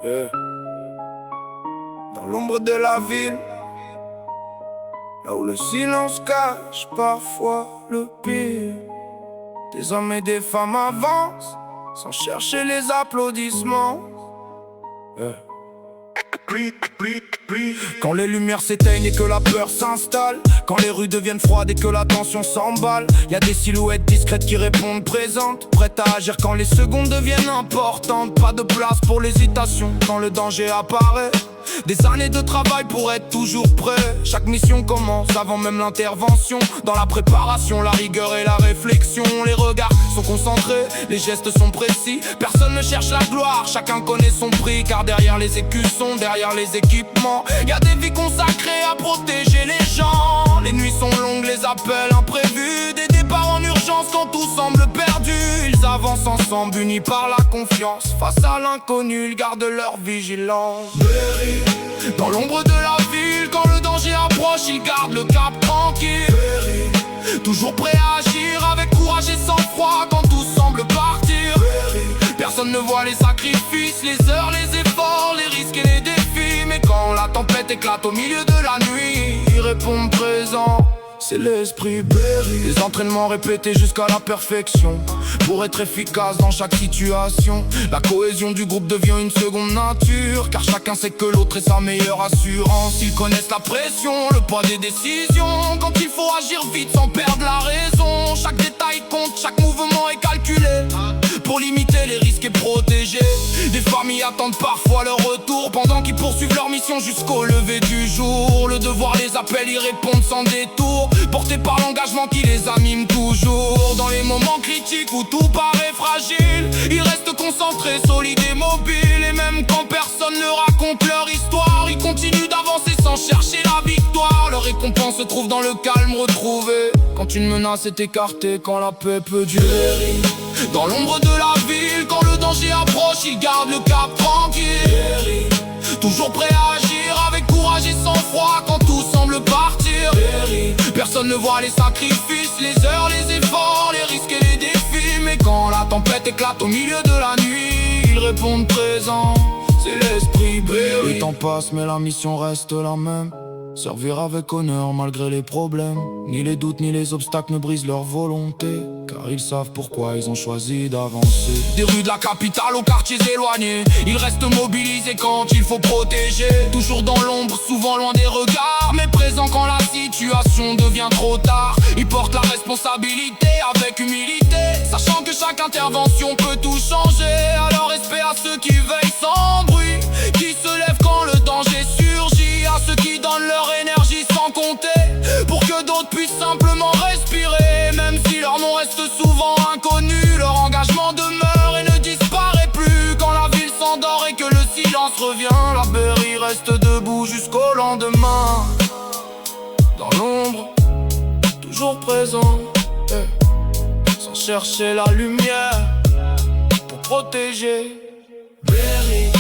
Yeah. Dans l'ombre de la ville, là où le silence cache parfois le pire, des hommes et des femmes avancent sans chercher les applaudissements. Yeah. Quand les lumières s'éteignent et que la peur s'installe, quand les rues deviennent froides et que la tension s'emballe, y a des silhouettes discrètes qui répondent présentes, prêtes à agir quand les secondes deviennent importantes. Pas de place pour l'hésitation quand le danger apparaît. Des années de travail pour être toujours prêt. Chaque mission commence avant même l'intervention. Dans la préparation, la rigueur et la réflexion. Les regards sont concentrés, les gestes sont précis. Personne ne cherche la gloire, chacun connaît son prix. Car derrière les écussons, derrière les équipements, y a des vies consacrées à protéger les gens. Les nuits sont longues, les appels imprévus, des départs en urgence quand tout semble perdu. Ils avancent ensemble, unis par la confiance. Face à l'inconnu, ils gardent leur vigilance. Dans l'ombre de la ville, quand le danger approche, ils gardent le cap tranquille. Toujours prêts à agir avec courage et sang-froid quand tout semble partir. Personne ne voit les sacrifices, les heures, les efforts, les risques et les défis. Mais quand la tempête éclate au milieu de la nuit, ils répondent présents. C'est l'esprit Berry. Des entraînements répétés jusqu'à la perfection pour être efficace dans chaque situation. La cohésion du groupe devient une seconde nature, car chacun sait que l'autre est sa meilleure assurance. Ils connaissent la pression, le poids des décisions, quand il faut agir vite sans perdre la raison. Chaque détail compte, chaque mouvement est calculé pour limiter les risques et protéger. Des familles attendent parfois leur retour pendant qu'ils poursuivent leur mission jusqu'au lever du jour. Le devoir les appelle, ils répondent sans détour, portés par l'engagement qui les anime toujours. Dans les moments critiques où tout paraît fragile, ils restent concentrés, solides et mobiles. Et même quand personne ne raconte leur histoire, ils continuent d'avancer sans chercher la victoire. Leur récompense se trouve dans le calme retrouvé, quand une menace est écartée, quand la paix peut durer. Dans l'ombre de la ville, quand le danger approche, ils gardent le cap tranquille. Toujours prêts à agir avec courage et sang-froid quand tout semble partir. Personne ne voit les sacrifices, les heures, les efforts, les risques et les défis. Mais quand la tempête éclate au milieu de la nuit, ils répondent présents. C'est l'esprit Berry. Le temps passe mais la mission reste la même, servir avec honneur malgré les problèmes. Ni les doutes ni les obstacles ne brisent leur volonté, car ils savent pourquoi ils ont choisi d'avancer. Des rues de la capitale aux quartiers éloignés, ils restent mobilisés quand il faut protéger. Toujours dans l'ombre, souvent loin des regards, mais présents quand la situation devient trop tard. Ils portent la responsabilité avec humilité, sachant que chaque intervention peut tout changer. Alors respect à ceux qui veillent sans bruit, qui se lèvent quand le danger surgit, à ceux qui donnent leur énergie sans compter, pour que d'autres puissent simplement respirer. Même si leur nom reste souvent inconnu, leur engagement demeure et ne disparaît plus. Quand la ville s'endort et que le silence revient, la Berry reste debout jusqu'au lendemain. Dans l'ombre, toujours présent, sans chercher la lumière, pour protéger Berry.